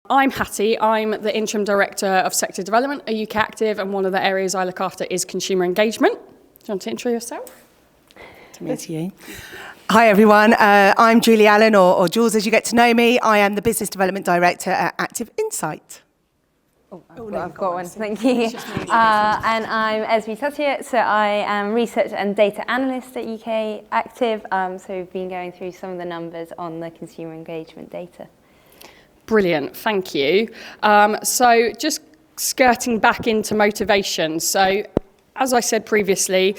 I'm Hattie. I'm the Interim Director of Sector Development at ukactive, and one of the areas I look after is consumer engagement. Do you want to intro yourself? To meet you. Hi everyone, I'm Julie Allen, or Jules as you get to know me. I am the Business Development Director at Active Insight. I've got one, thank you. And I'm Esme Tuttiett, so I am Research and Data Analyst at UK Active, so we've been going through some of the numbers on the consumer engagement data. Brilliant, thank you. So just skirting back into motivation. So as I said previously,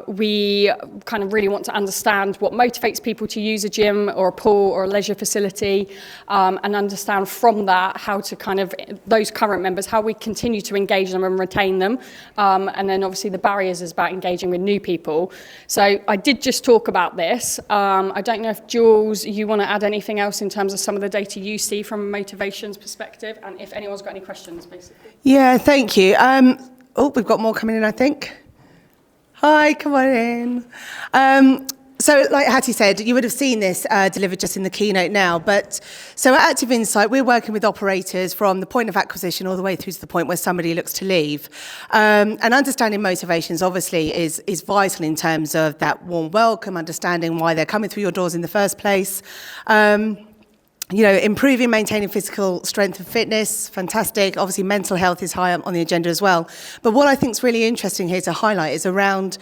we kind of really want to understand what motivates people to use a gym or a pool or a leisure facility, and understand from that how to kind of, those current members, how we continue to engage them and retain them. And then obviously the barriers is about engaging with new people. So I did just talk about this. I don't know if Jules, you want to add anything else in terms of some of the data you see from a motivations perspective, and if anyone's got any questions, basically. Yeah, thank you. Oh, we've got more coming in, I think. Hi, come on in. So like Hattie said, you would have seen this delivered just in the keynote now, but so at Active Insight, we're working with operators from the point of acquisition all the way through to the point where somebody looks to leave. And understanding motivations obviously is vital in terms of that warm welcome, understanding why they're coming through your doors in the first place. You know, improving, maintaining physical strength and fitness, fantastic. Obviously, mental health is high up on the agenda as well. But what I think is really interesting here to highlight is around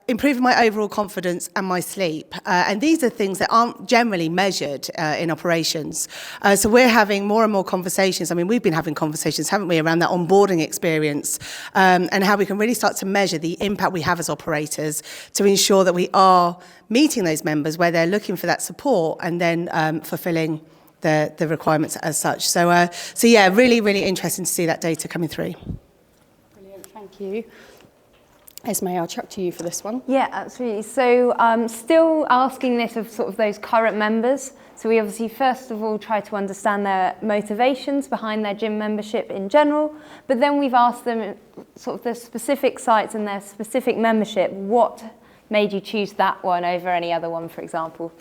improving my overall confidence and my sleep. And these are things that aren't generally measured in operations. So we're having more and more conversations. I mean, we've been having conversations, haven't we, around that onboarding experience, and how we can really start to measure the impact we have as operators to ensure that we are meeting those members where they're looking for that support and then fulfilling the requirements as such. So yeah, really, really interesting to see that data coming through. Brilliant, thank you. Esme, I'll chuck to you for this one. Yeah, absolutely. So still asking this of sort of those current members. So we obviously first of all try to understand their motivations behind their gym membership in general, but then we've asked them sort of the specific sites and their specific membership, what made you choose that one over any other one, for example.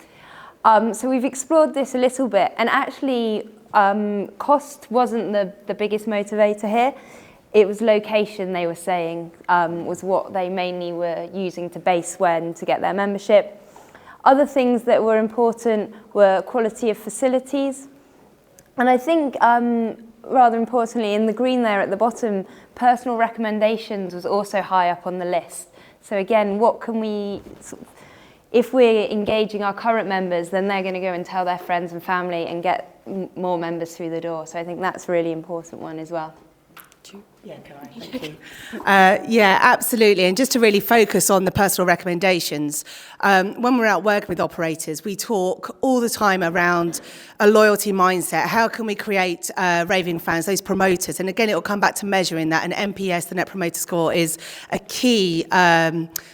So we've explored this a little bit, and actually cost wasn't the biggest motivator here. It was location, they were saying, was what they mainly were using to base when to get their membership. Other things that were important were quality of facilities. And I think, rather importantly, in the green there at the bottom, personal recommendations was also high up on the list. So again, what can we, if we're engaging our current members, then they're going to go and tell their friends and family and get more members through the door. So I think that's a really important one as well. Yeah, can I? Thank you. Yeah, absolutely. And just to really focus on the personal recommendations, when we're out working with operators, we talk all the time around a loyalty mindset. How can we create raving fans, those promoters? And again, it will come back to measuring that. And NPS, the Net Promoter Score, is a key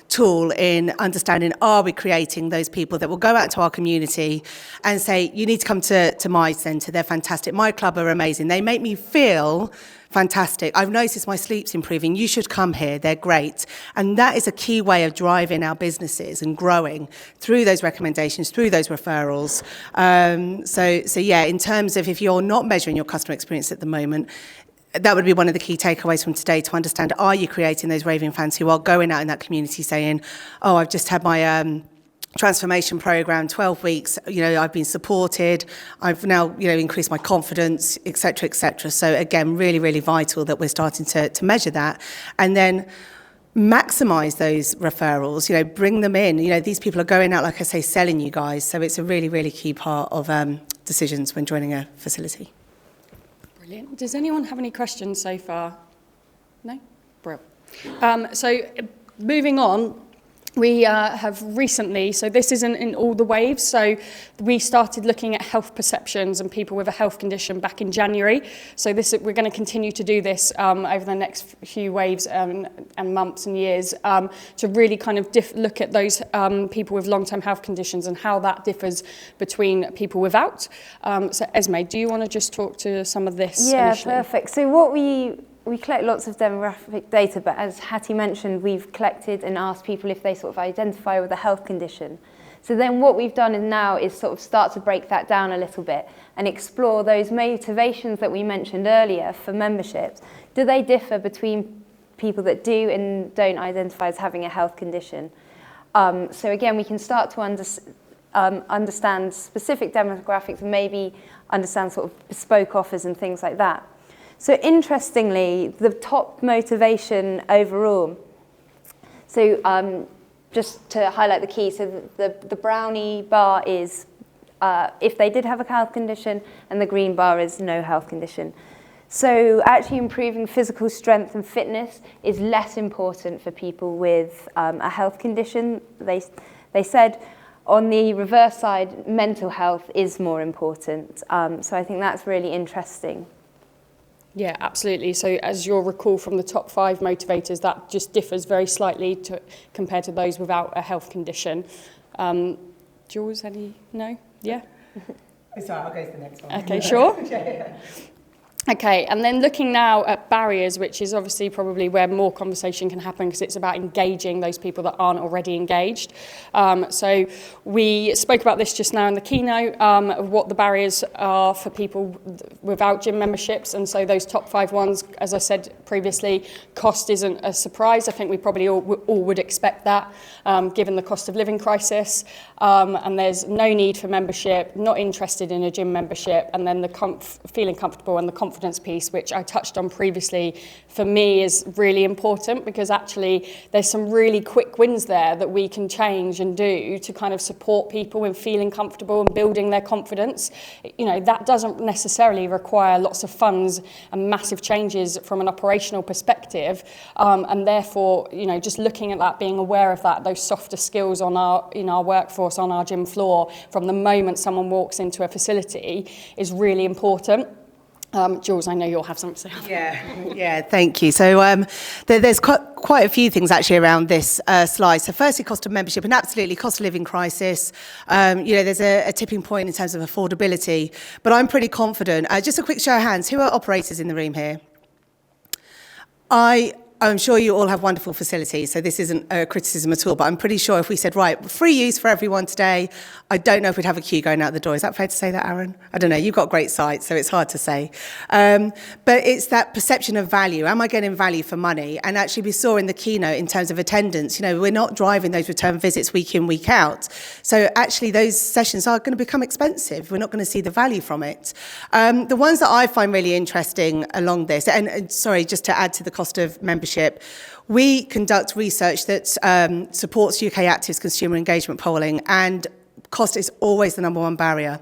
tool in understanding, are we creating those people that will go out to our community and say, you need to come to my centre, they're fantastic. My club are amazing. They make me feel fantastic. I've noticed my sleep's improving. You should come here. They're great. And that is a key way of driving our businesses and growing through those recommendations, through those referrals. So yeah, in terms of if you're not measuring your customer experience at the moment, that would be one of the key takeaways from today, to understand, are you creating those raving fans who are going out in that community saying, oh, I've just had my transformation program, 12 weeks, you know, I've been supported, I've now, you know, increased my confidence, et cetera, et cetera. So again, really, really vital that we're starting to measure that. And then maximize those referrals, you know, bring them in. You know, these people are going out, like I say, selling you guys. So it's a really, really key part of decisions when joining a facility. Brilliant. Does anyone have any questions so far? No? Brilliant. So moving on, we have recently, so this isn't in all the waves, so we started looking at health perceptions and people with a health condition back in January. So we're going to continue to do this over the next few waves and months and years to really kind of look at those people with long-term health conditions and how that differs between people without. So Esme, do you want to just talk to some of this initially? Perfect. So what we collect lots of demographic data, but as Hattie mentioned, we've collected and asked people if they sort of identify with a health condition. So then what we've done is sort of start to break that down a little bit and explore those motivations that we mentioned earlier for memberships. Do they differ between people that do and don't identify as having a health condition? So again, we can start to understand specific demographics and maybe understand sort of bespoke offers and things like that. So interestingly, the top motivation overall, so just to highlight the key, so the brownie bar is if they did have a health condition, and the green bar is no health condition. So actually improving physical strength and fitness is less important for people with a health condition. They said on the reverse side, mental health is more important. So I think that's really interesting. Yeah, absolutely. So as you'll recall from the top 5 motivators, that just differs very slightly compared to those without a health condition. Jules, any? No? Yeah? Sorry, I'll go to the next one. Okay, sure. Yeah. Okay, and then looking now at barriers, which is obviously probably where more conversation can happen because it's about engaging those people that aren't already engaged. So we spoke about this just now in the keynote, of what the barriers are for people without gym memberships. And so those top 5 ones, as I said previously, cost isn't a surprise. I think we probably all would expect that, given the cost of living crisis. And there's no need for membership, not interested in a gym membership, and then the feeling comfortable and the confidence piece, which I touched on previously, for me is really important because actually there's some really quick wins there that we can change and do to kind of support people in feeling comfortable and building their confidence. You know, that doesn't necessarily require lots of funds and massive changes from an operational perspective, and therefore, you know, just looking at that, being aware of that, those softer skills in our workforce, on our gym floor, from the moment someone walks into a facility is really important. Jules, I know you'll have something to say. Yeah, thank you. So there's quite a few things actually around this slide. So firstly, cost of membership, and absolutely cost of living crisis. There's a tipping point in terms of affordability, but I'm pretty confident. Just a quick show of hands, who are operators in the room here? I'm sure you all have wonderful facilities, so this isn't a criticism at all, but I'm pretty sure if we said, right, free use for everyone today, I don't know if we'd have a queue going out the door. Is that fair to say that, Aaron? I don't know. You've got great sites, so it's hard to say. But it's that perception of value. Am I getting value for money? And actually we saw in the keynote in terms of attendance, you know, we're not driving those return visits week in, week out. So actually those sessions are going to become expensive. We're not going to see the value from it. The ones that I find really interesting along this, and sorry, just to add to the cost of membership, we conduct research that supports UK Active's consumer engagement polling, and cost is always the number one barrier.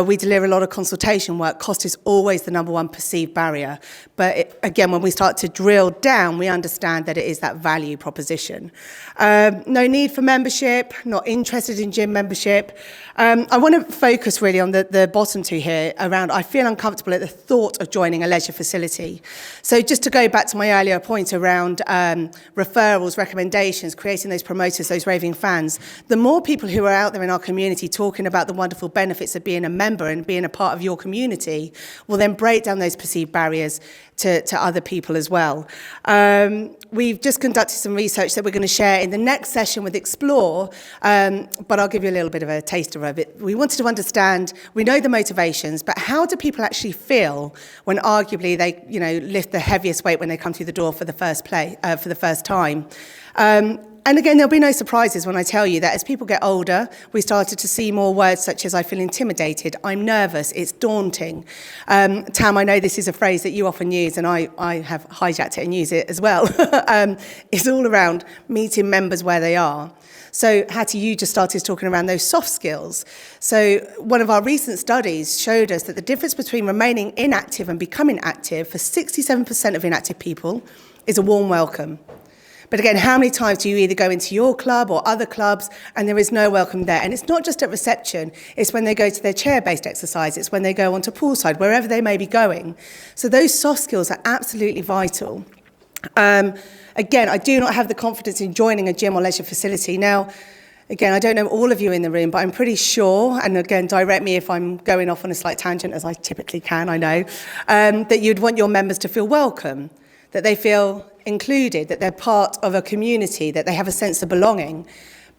We deliver a lot of consultation work. Cost is always the number one perceived barrier. But again, when we start to drill down, we understand that it is that value proposition. No need for membership, not interested in gym membership. I want to focus really on the bottom 2 here around I feel uncomfortable at the thought of joining a leisure facility. So just to go back to my earlier point around referrals, recommendations, creating those promoters, those raving fans, the more people who are out there in our community talking about the wonderful benefits of being a member and being a part of your community will then break down those perceived barriers to other people as well. We've just conducted some research that we're going to share in the next session with Explore, but I'll give you a little bit of a taster of it. We wanted to understand, we know the motivations, but how do people actually feel when arguably they, you know, lift the heaviest weight when they come through the door for the first time? And again, there'll be no surprises when I tell you that as people get older, we started to see more words such as I feel intimidated, I'm nervous, it's daunting. Tam, I know this is a phrase that you often use, and I have hijacked it and use it as well. It's all around meeting members where they are. So Hattie, you just started talking around those soft skills. So one of our recent studies showed us that the difference between remaining inactive and becoming active for 67% of inactive people is a warm welcome. But again, how many times do you either go into your club or other clubs and there is no welcome there? And it's not just at reception, it's when they go to their chair-based exercise, it's when they go onto poolside, wherever they may be going. So those soft skills are absolutely vital. Again, I do not have the confidence in joining a gym or leisure facility. Now, again, I don't know all of you in the room, but I'm pretty sure, and again, direct me if I'm going off on a slight tangent, as I typically can, I know, that you'd want your members to feel welcome, that they feel included, that they're part of a community, that they have a sense of belonging.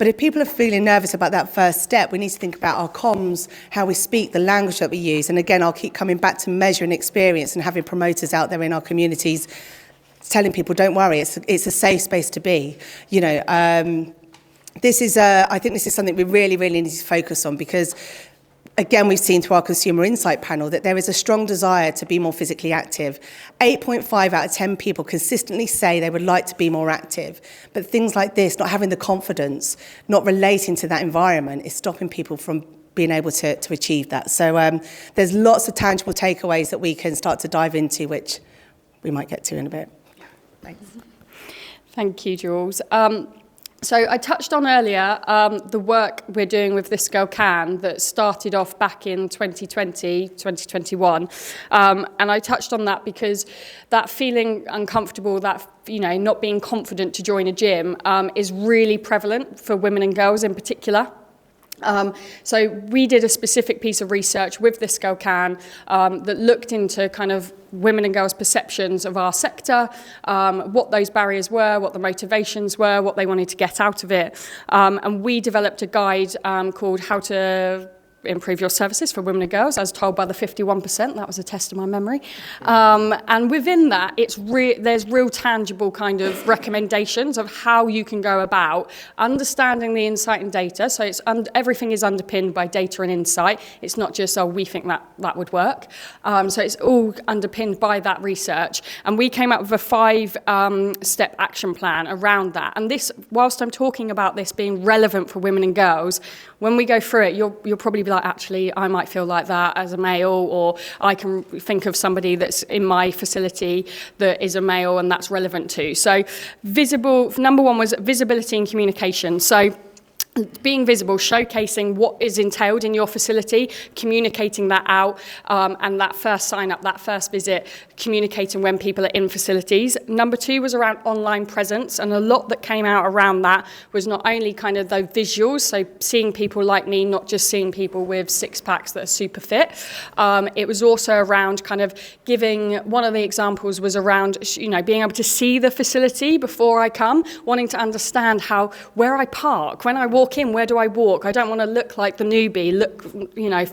But if people are feeling nervous about that first step, we need to think about our comms, how we speak, the language that we use. And again, I'll keep coming back to measure and experience and having promoters out there in our communities telling people, don't worry, it's a safe space to be. You know, I think this is something we really, really need to focus on, because again, we've seen through our consumer insight panel that there is a strong desire to be more physically active. 8.5 out of 10 people consistently say they would like to be more active. But things like this, not having the confidence, not relating to that environment, is stopping people from being able to achieve that. So there's lots of tangible takeaways that we can start to dive into, which we might get to in a bit. Thanks. Thank you, Jules. So I touched on earlier the work we're doing with This Girl Can that started off back in 2020, 2021. And I touched on that because that feeling uncomfortable, that, you know, not being confident to join a gym is really prevalent for women and girls in particular. So we did a specific piece of research with This Girl Can that looked into kind of women and girls' perceptions of our sector, what those barriers were, what the motivations were, what they wanted to get out of it. And we developed a guide called How to Improve Your Services for Women and Girls, as told by the 51%. That was a test of my memory. And within that, there's real tangible kind of recommendations of how you can go about understanding the insight and data. So everything is underpinned by data and insight. It's not just, we think that would work. So it's all underpinned by that research. And we came up with a 5-step action plan around that. And this, whilst I'm talking about this being relevant for women and girls, when we go through it, you'll probably be like, actually, I might feel like that as a male, or I can think of somebody that's in my facility that is a male and that's relevant too. So number one was visibility and communication. So being visible, showcasing what is entailed in your facility, communicating that out, and that first sign up, that first visit, communicating when people are in facilities. Number 2 was around online presence, and a lot that came out around that was not only kind of the visuals, so seeing people like me, not just seeing people with six packs that are super fit. It was also around kind of giving, one of the examples was around, being able to see the facility before I come, wanting to understand where I park, when I walk in, where do I walk? I don't want to look like the newbie,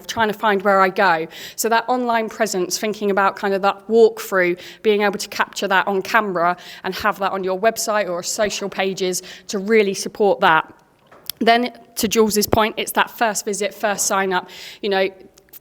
trying to find where I go. So that online presence, thinking about kind of that walkthrough, being able to capture that on camera and have that on your website or social pages to really support that. Then, to Jules's point, it's that first visit, first sign up,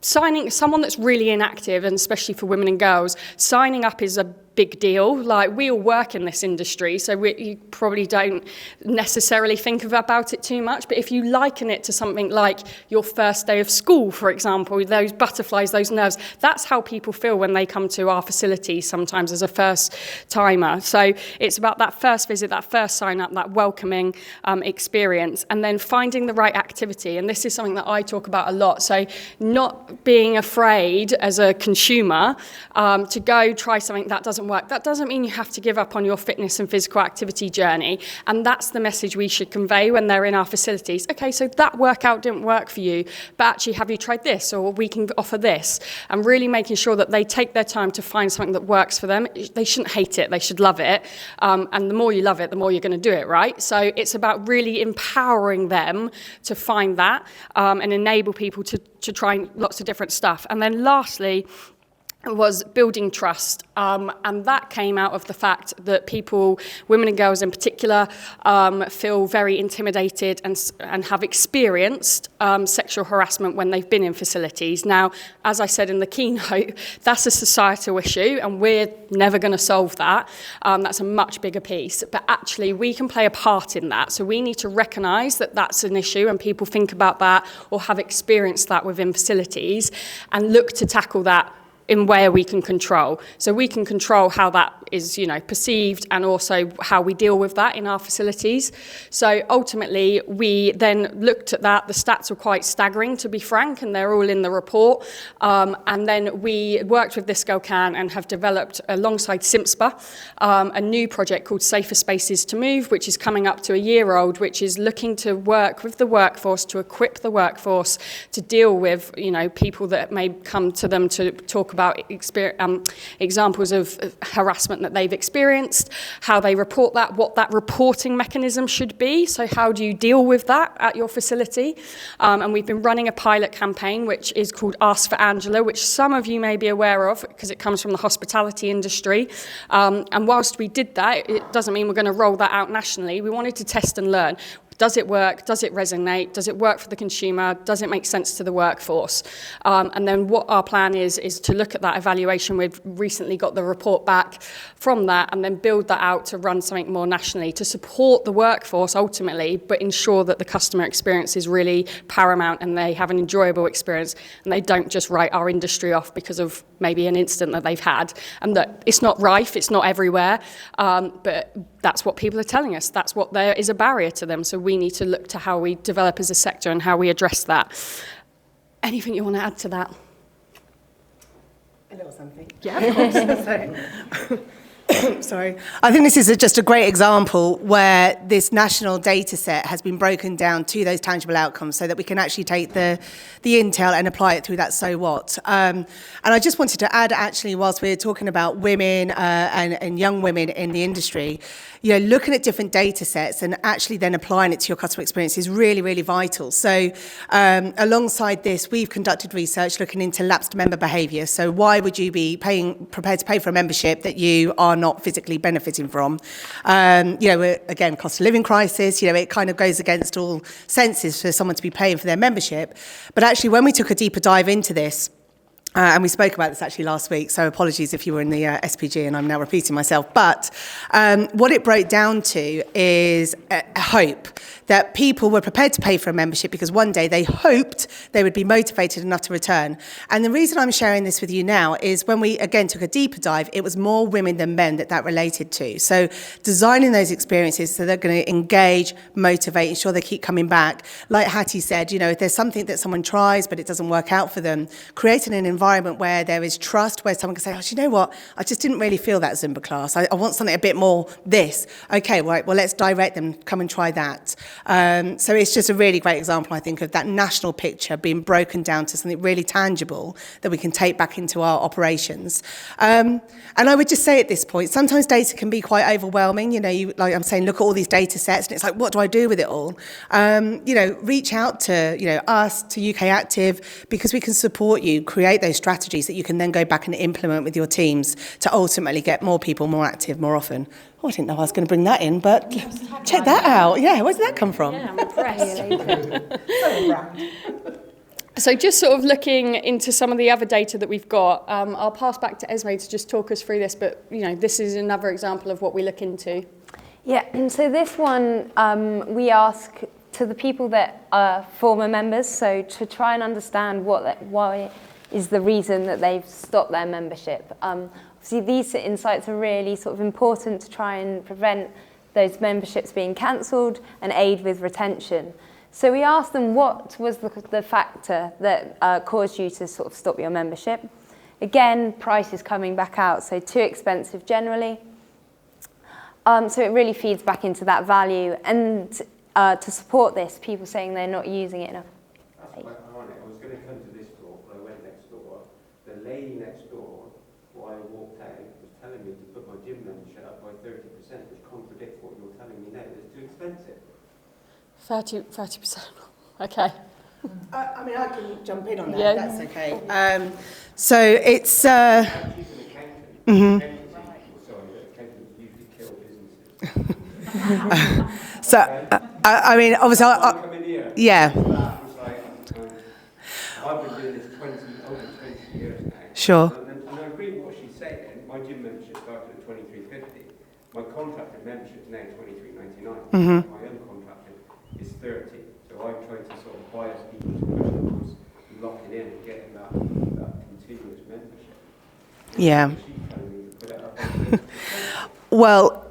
signing someone that's really inactive, and especially for women and girls, signing up is a big deal. Like, we all work in this industry, so you probably don't necessarily think about it too much, but if you liken it to something like your first day of school, for example, those butterflies, those nerves, that's how people feel when they come to our facility sometimes as a first timer. So it's about that first visit, that first sign up, that welcoming experience, and then finding the right activity. And this is something that I talk about a lot. So not being afraid as a consumer to go try something that doesn't work. That doesn't mean you have to give up on your fitness and physical activity journey. And that's the message we should convey when they're in our facilities. Okay, so that workout didn't work for you, but actually, have you tried this? Or we can offer this. And really making sure that they take their time to find something that works for them. They shouldn't hate it. They should love it. And the more you love it, the more you're going to do it, right? So it's about really empowering them to find that and enable people to try lots of different stuff. And then lastly, was building trust, and that came out of the fact that people, women and girls in particular, feel very intimidated and have experienced sexual harassment when they've been in facilities. Now, as I said in the keynote, that's a societal issue, and we're never going to solve that. That's a much bigger piece, but actually we can play a part in that. So we need to recognise that that's an issue, and people think about that or have experienced that within facilities, and look to tackle that in where we can control. So we can control how that is, perceived, and also how we deal with that in our facilities. So ultimately, we then looked at that. The stats were quite staggering, to be frank, and they're all in the report. And then we worked with This Girl Can and have developed, alongside SIMSPA, a new project called Safer Spaces to Move, which is coming up to a year old, which is looking to work with the workforce, to equip the workforce to deal with, people that may come to them to talk about examples of harassment that they've experienced, how they report that, what that reporting mechanism should be. So how do you deal with that at your facility? And we've been running a pilot campaign, which is called Ask for Angela, which some of you may be aware of because it comes from the hospitality industry. And whilst we did that, it doesn't mean we're going to roll that out nationally. We wanted to test and learn. Does it work? Does it resonate? Does it work for the consumer? Does it make sense to the workforce? And then what our plan is to look at that evaluation. We've recently got the report back from that, and then build that out to run something more nationally to support the workforce ultimately, but ensure that the customer experience is really paramount and they have an enjoyable experience and they don't just write our industry off because of maybe an incident that they've had. And that it's not rife, it's not everywhere, but that's what people are telling us. That's what there is a barrier to them. So we need to look to how we develop as a sector and how we address that. Anything you want to add to that? A little something. Yeah, of course. Sorry. I think this is just a great example where this national data set has been broken down to those tangible outcomes so that we can actually take the intel and apply it through that so what. And I just wanted to add, actually, whilst we're talking about women and young women in the industry, looking at different data sets and actually then applying it to your customer experience is really, really vital. So alongside this, we've conducted research looking into lapsed member behaviour. So why would you be prepared to pay for a membership that you are not physically benefiting from? Again, cost of living crisis, it kind of goes against all senses for someone to be paying for their membership. But actually, when we took a deeper dive into this, and we spoke about this actually last week, so apologies if you were in the SPG and I'm now repeating myself. But what it broke down to is a hope that people were prepared to pay for a membership because one day they hoped they would be motivated enough to return. And the reason I'm sharing this with you now is when we, again, took a deeper dive, it was more women than men that related to. So designing those experiences so they're going to engage, motivate, ensure they keep coming back. Like Hattie said, if there's something that someone tries but it doesn't work out for them, creating an environment where there is trust, where someone can say, do you know what? I just didn't really feel that Zumba class. I want something a bit more this. Okay, right, well, let's direct them, come and try that. So it's just a really great example, I think, of that national picture being broken down to something really tangible that we can take back into our operations. And I would just say at this point, sometimes data can be quite overwhelming. Like I'm saying, look at all these data sets, and it's like, what do I do with it all? Reach out to, us, to ukactive, because we can support you, create those strategies that you can then go back and implement with your teams to ultimately get more people more active more often. Oh, I didn't know I was going to bring that in, but check that out. Yeah, where did that come from? Yeah, I'm impressed. So just sort of looking into some of the other data that we've got, I'll pass back to Esme to just talk us through this, but this is another example of what we look into. Yeah, and so this one, we ask to the people that are former members, so to try and understand why is the reason that they've stopped their membership. Obviously, these insights are really sort of important to try and prevent those memberships being cancelled and aid with retention. So we asked them what was the factor that caused you to sort of stop your membership. Again, price is coming back out, so too expensive generally. So it really feeds back into that value. And to support this, people saying they're not using it enough. That's quite ironic. I was going to come to this door, but I went next door. The lady next door, while I walked out, was telling me to put my gym membership up by 30%, which contradicts what you're telling me now. It's too expensive. 30%. Okay. I can jump in on that. Yeah. That's okay. So it's. She's an accountant. Sorry, accountants usually kill businesses. So, obviously, Come in here. yeah. I've been doing this over 20 years now. Sure. And I agree with what she's saying. My gym membership started at $23.50. My contracted membership is now $23.99. Mm-hmm. My uncontracted is $30. So I've tried to sort of bias people to push towards locking in and getting that continuous membership. Yeah. She's telling me to put it up. Well,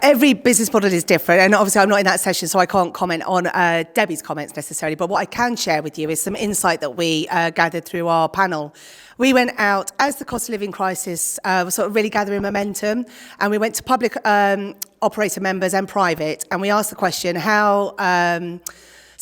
every business model is different, and obviously I'm not in that session, so I can't comment on Debbie's comments necessarily, but what I can share with you is some insight that we gathered through our panel. We went out as the cost of living crisis was sort of really gathering momentum, and we went to public operator members and private, and we asked the question, how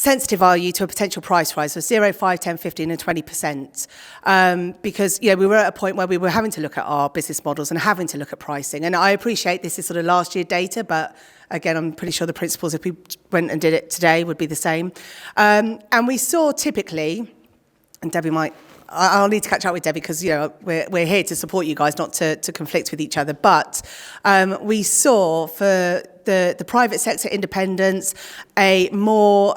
sensitive are you to a potential price rise of 0, 5, 10, 15 and 20%? Because we were at a point where we were having to look at our business models and having to look at pricing. And I appreciate this is sort of last year data, but again, I'm pretty sure the principles, if we went and did it today, would be the same. And we saw typically, and Debbie might, I'll need to catch up with Debbie because we're here to support you guys, not to conflict with each other. But we saw for the private sector independents a more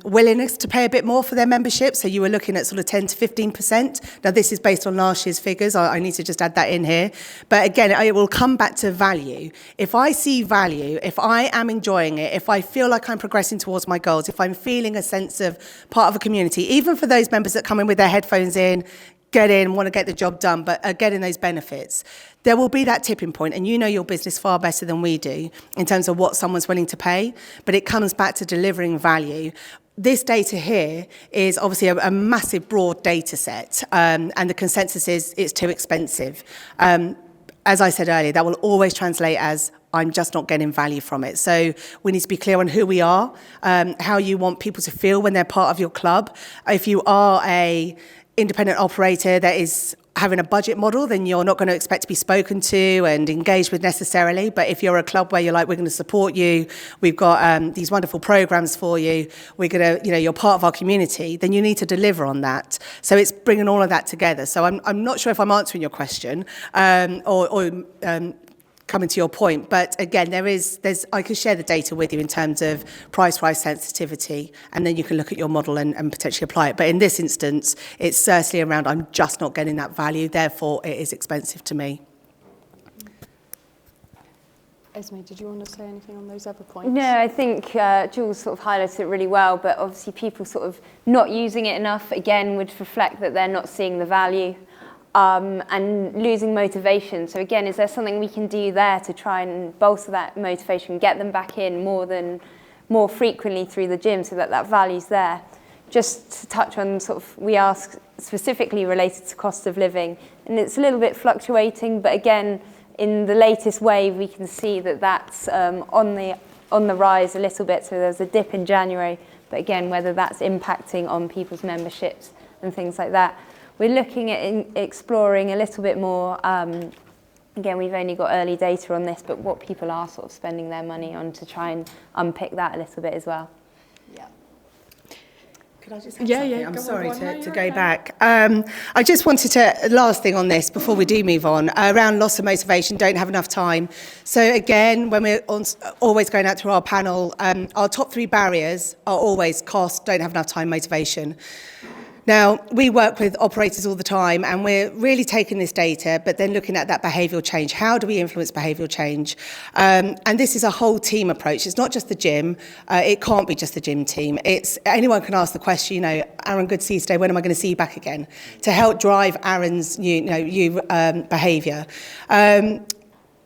willingness to pay a bit more for their membership. So you were looking at sort of 10 to 15%. Now this is based on last year's figures. I need to just add that in here. But again, it will come back to value. If I see value, if I am enjoying it, if I feel like I'm progressing towards my goals, if I'm feeling a sense of part of a community, even for those members that come in with their headphones in, get in, want to get the job done, but are getting those benefits, there will be that tipping point, and you know your business far better than we do in terms of what someone's willing to pay, but it comes back to delivering value. This data here is obviously a massive, broad data set, and the consensus is it's too expensive. As I said earlier, that will always translate as I'm just not getting value from it. So we need to be clear on who we are, how you want people to feel when they're part of your club. If you are a independent operator that is having a budget model, then you're not going to expect to be spoken to and engaged with necessarily. But if you're a club where you're like, we're going to support you, we've got these wonderful programs for you, we're going to, you're part of our community, then you need to deliver on that. So it's bringing all of that together. So I'm not sure if I'm answering your question or coming to your point, but again, I can share the data with you in terms of price rise sensitivity, and then you can look at your model and potentially apply it. But in this instance, it's certainly around I'm just not getting that value, therefore it is expensive to me. Esme, did you want to say anything on those other points? No, I think Jules sort of highlighted it really well, but obviously people sort of not using it enough, again, would reflect that they're not seeing the value. And losing motivation. So again, is there something we can do there to try and bolster that motivation, get them back in more frequently through the gym so that that value's there? Just to touch on we ask specifically related to cost of living, and it's a little bit fluctuating, but again, in the latest wave, we can see that that's on the rise a little bit. So there's a dip in January, but again, whether that's impacting on people's memberships and things like that. We're looking at exploring a little bit more, again, we've only got early data on this, but what people are sort of spending their money on to try and unpick that a little bit as well. Yeah. Could I just have something? Yeah, I'm sorry to go back. I just wanted to, last thing on this before we do move on, around loss of motivation, don't have enough time. So again, when we're always going out through our panel, our top 3 barriers are always cost, don't have enough time, motivation. Now, we work with operators all the time, and we're really taking this data, but then looking at that behavioural change. How do we influence behavioural change? And this is a whole team approach. It's not just the gym. It can't be just the gym team. It's anyone can ask the question, Aaron, good to see you today. When am I going to see you back again? To help drive Aaron's new behaviour.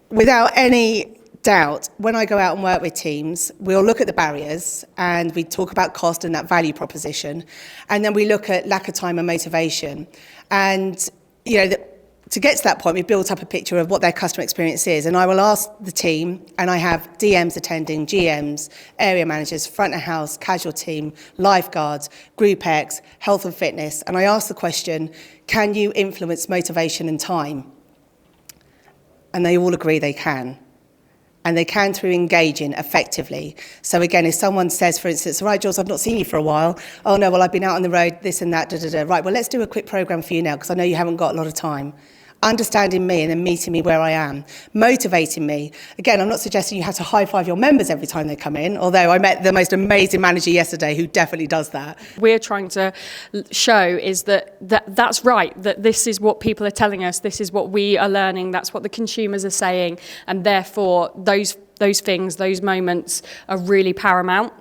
Without any doubt, when I go out and work with teams, we'll look at the barriers and we talk about cost and that value proposition, and then we look at lack of time and motivation. And to get to that point, we've built up a picture of what their customer experience is, and I will ask the team, and I have DMs attending, GMs, area managers, front of house, casual team, lifeguards, Group X, health and fitness, and I ask the question, can you influence motivation and time? And they all agree they can. And they can through engaging effectively. So again, if someone says, for instance, right, Jules, I've not seen you for a while. Oh no, well, I've been out on the road, this and that, da, da, da. Right, well, let's do a quick program for you now, because I know you haven't got a lot of time. Understanding me and then meeting me where I am, motivating me. Again, I'm not suggesting you have to high-five your members every time they come in, although I met the most amazing manager yesterday who definitely does that. We're trying to show is that's right, that this is what people are telling us, this is what we are learning, that's what the consumers are saying, and therefore those things, those moments are really paramount.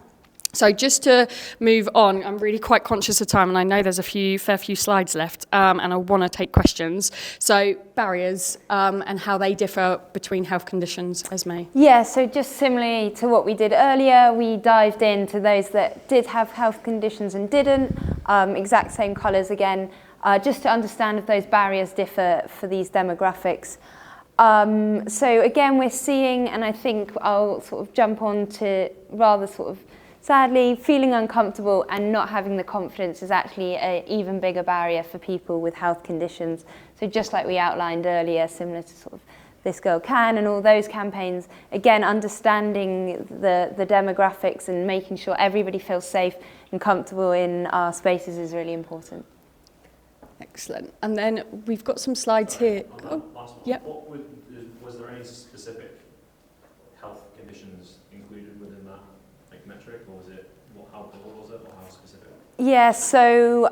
So just to move on, I'm really quite conscious of time, and I know there's a fair few slides left, and I want to take questions. So barriers and how they differ between health conditions, Esme. Yeah, so just similarly to what we did earlier, we dived into those that did have health conditions and didn't, exact same colours again, just to understand if those barriers differ for these demographics. So again, we're seeing, and I think I'll sort of jump on to rather sort of sadly, feeling uncomfortable and not having the confidence is actually an even bigger barrier for people with health conditions. So just like we outlined earlier, similar to sort of This Girl Can and all those campaigns, again, understanding the demographics and making sure everybody feels safe and comfortable in our spaces is really important. Excellent. And then we've got some slides here. On that last one, yep. Was there any specific health conditions included within that metric, or was it how broad was it, or how specific? Yeah, so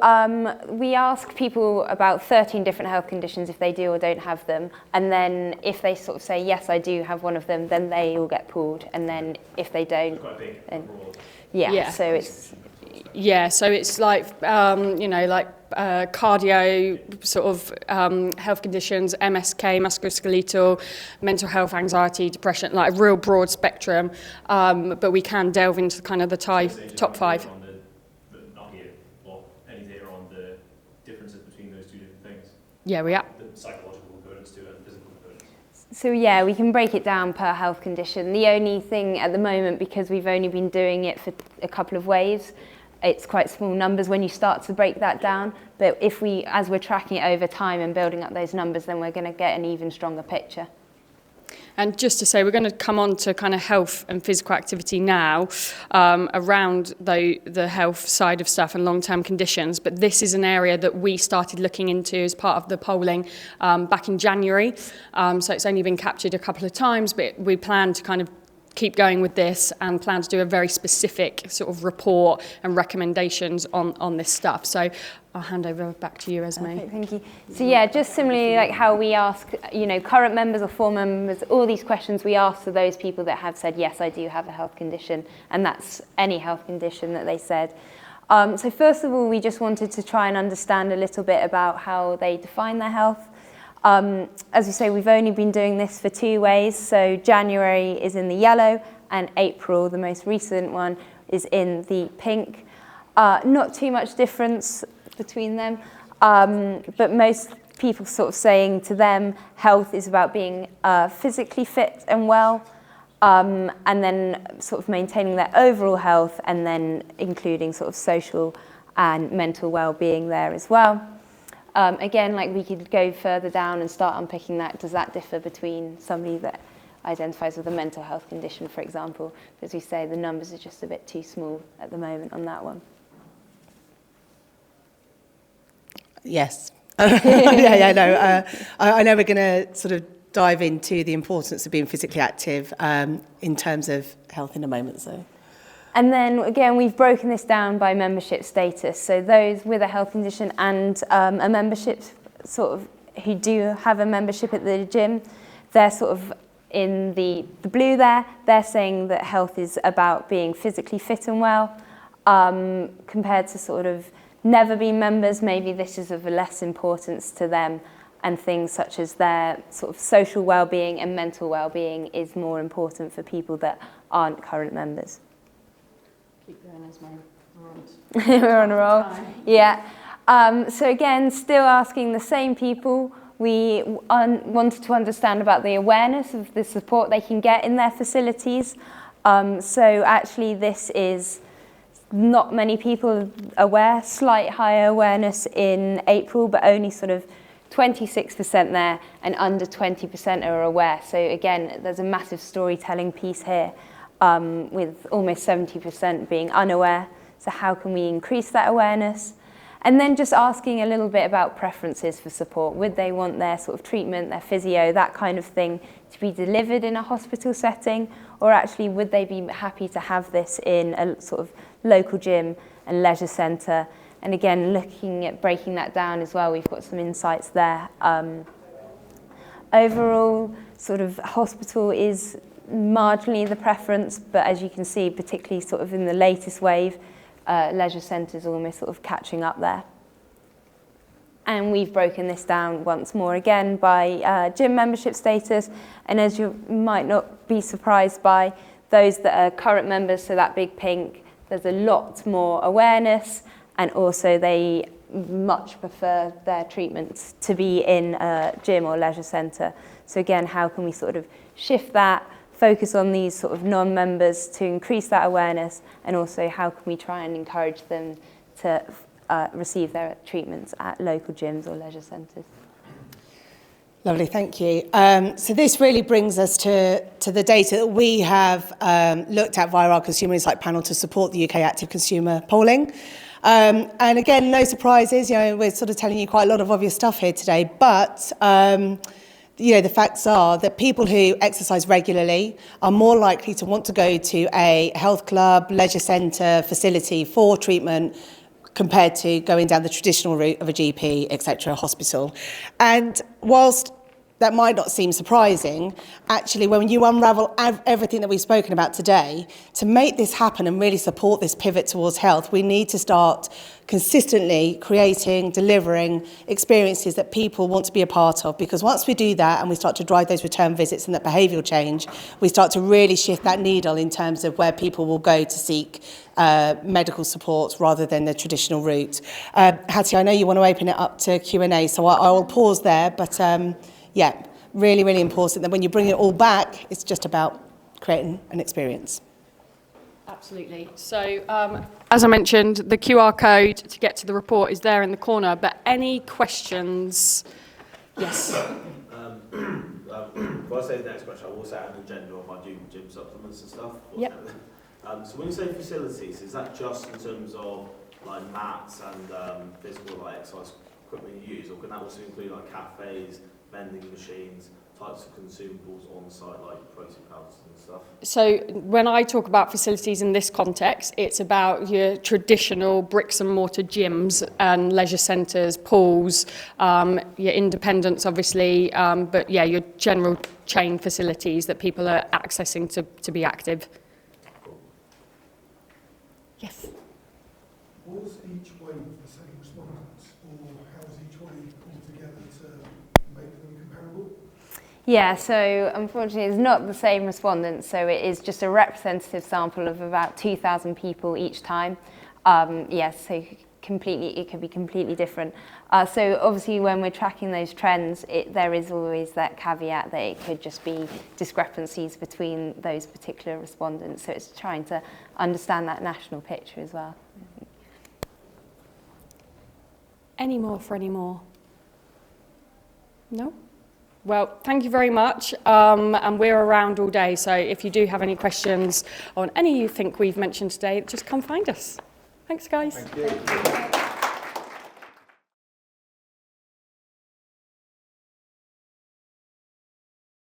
we ask people about 13 different health conditions if they do or don't have them, and then if they sort of say yes, I do have one of them, then they all get pulled, and then if they don't, So quite big, then broad. yeah, so it's so it's like cardio sort of health conditions, MSK, musculoskeletal, mental health, anxiety, depression, like a real broad spectrum. But we can delve into kind of the top 5. Not here, or any data on the differences between those two different things. Yeah, we are. The psychological components to it and physical components. So yeah, we can break it down per health condition. The only thing at the moment, because we've only been doing it for a couple of waves, it's quite small numbers when you start to break that down. But if as we're tracking it over time and building up those numbers, then we're going to get an even stronger picture. And just to say, we're going to come on to kind of health and physical activity now, around the health side of stuff and long-term conditions. But this is an area that we started looking into as part of the polling back in January. So it's only been captured a couple of times, but we plan to kind of keep going with this and plan to do a very specific sort of report and recommendations on this stuff. So I'll hand over back to you, Esme. Perfect, thank you. So yeah, just similarly like how we ask, current members or former members, all these questions we ask to those people that have said, yes, I do have a health condition, and that's any health condition that they said. So first of all, we just wanted to try and understand a little bit about how they define their health. As we say, we've only been doing this for 2 ways. So January is in the yellow and April, the most recent one, is in the pink. Not too much difference between them, but most people sort of saying to them, health is about being physically fit and well, and then sort of maintaining their overall health, and then including sort of social and mental well-being there as well. Again, like we could go further down and start unpicking that. Does that differ between somebody that identifies with a mental health condition, for example? As we say, the numbers are just a bit too small at the moment on that one. Yes. I know we're going to sort of dive into the importance of being physically active in terms of health in a moment. So. And then again, we've broken this down by membership status. So those with a health condition and a membership sort of who do have a membership at the gym, they're sort of in the blue there. They're saying that health is about being physically fit and well, compared to sort of never been members. Maybe this is of less importance to them, and things such as their sort of social well-being and mental well-being is more important for people that aren't current members. Keep going, Esme. We're on a roll. Yeah. So again, still asking the same people. We wanted to understand about the awareness of the support they can get in their facilities. So actually this is not many people aware, slight higher awareness in April, but only sort of 26% there, and under 20% are aware. So again, there's a massive storytelling piece here. With almost 70% being unaware. So how can we increase that awareness? And then just asking a little bit about preferences for support. Would they want their sort of treatment, their physio, that kind of thing to be delivered in a hospital setting? Or actually would they be happy to have this in a sort of local gym and leisure centre? And again, looking at breaking that down as well, we've got some insights there. Overall, sort of hospital is marginally the preference, but as you can see, particularly sort of in the latest wave, leisure centres are almost sort of catching up there. And we've broken this down once more again by gym membership status, and as you might not be surprised by, those that are current members, so that big pink, there's a lot more awareness, and also they much prefer their treatments to be in a gym or leisure centre. So again, how can we sort of shift that focus on these sort of non-members to increase that awareness, and also how can we try and encourage them to receive their treatments at local gyms or leisure centres. Lovely, thank you. So this really brings us to the data that we have looked at via our consumer insight panel to support the UK active consumer polling. And again, no surprises, we're sort of telling you quite a lot of obvious stuff here today, but the facts are that people who exercise regularly are more likely to want to go to a health club, leisure centre, facility for treatment compared to going down the traditional route of a GP, etc., hospital. And whilst that might not seem surprising, actually, when you unravel everything that we've spoken about today, to make this happen and really support this pivot towards health, we need to start consistently creating, delivering experiences that people want to be a part of. Because once we do that and we start to drive those return visits and that behavioural change, we start to really shift that needle in terms of where people will go to seek medical support rather than the traditional route. Hattie, I know you want to open it up to Q&A, so I will pause there, but really, really important that when you bring it all back, it's just about creating an experience. Absolutely. So, as I mentioned, the QR code to get to the report is there in the corner, but any questions? Yes. Before I say the next question, I will say I have an agenda on my gym supplements and stuff. Yep. So when you say facilities, is that just in terms of like mats and physical like exercise equipment you use, or can that also include like cafes, vending machines, types of consumables on site like protein powders and stuff? So when I talk about facilities in this context, it's about your traditional bricks and mortar gyms and leisure centres, pools, your independents obviously, but yeah, your general chain facilities that people are accessing to be active. Yes. Was each wave the same respondents, or how was each wave pulled together to make them comparable? Yeah, so unfortunately it's not the same respondents, so it is just a representative sample of about 2,000 people each time. Yes, so it could be completely different. So obviously when we're tracking those trends, there is always that caveat that it could just be discrepancies between those particular respondents. So it's trying to understand that national picture as well. Any more for any more? No? Well, thank you very much, and we're around all day, so if you do have any questions on any you think we've mentioned today, just come find us. Thanks, guys. Thank you.